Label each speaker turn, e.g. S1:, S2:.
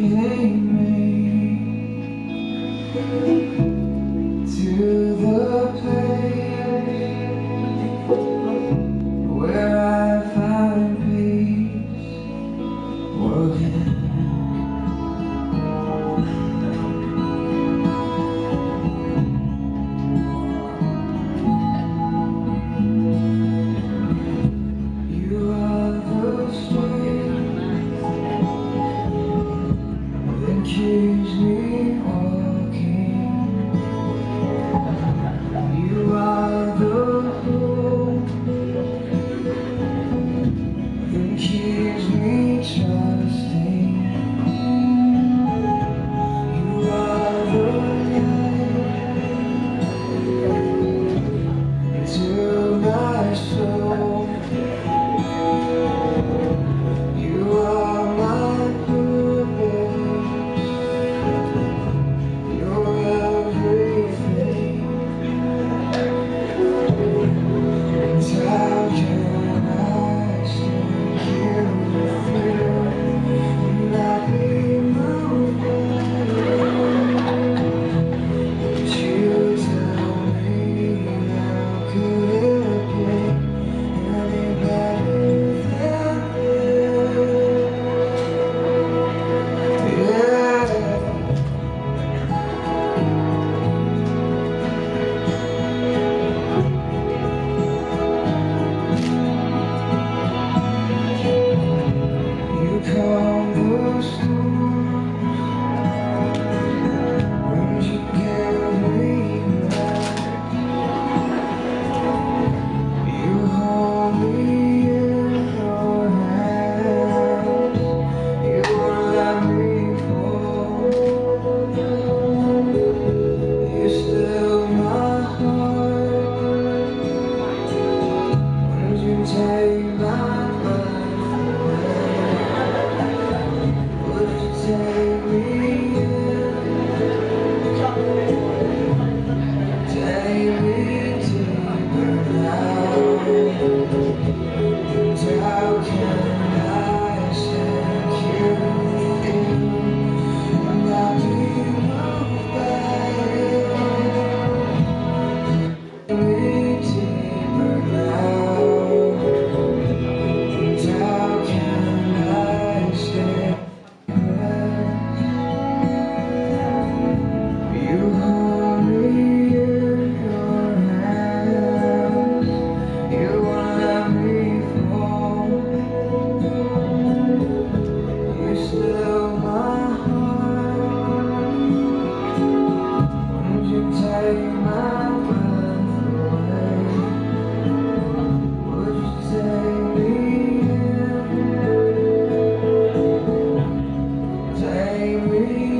S1: leading me to the place where I find peace within. You are the strength that keeps me walking. You are the hope that keeps me trusting. You are the light to my soul. You are my purpose. You're everything. And how can I stand here with you and not be moved by what you tell me? How could it be any better than this? Yeah. You calm the storm when you give me back. You hold me in your hands. You won't let me fall. You still my heart when you take my breath away. Would you take me in, take me deeper now? And how can I stand here with you and not be moved by it? Take me deeper now. And how can I stand? You hold me in your hands. You won't let me fall. You still my heart. Would you take my breath away? Would you take me in? Take me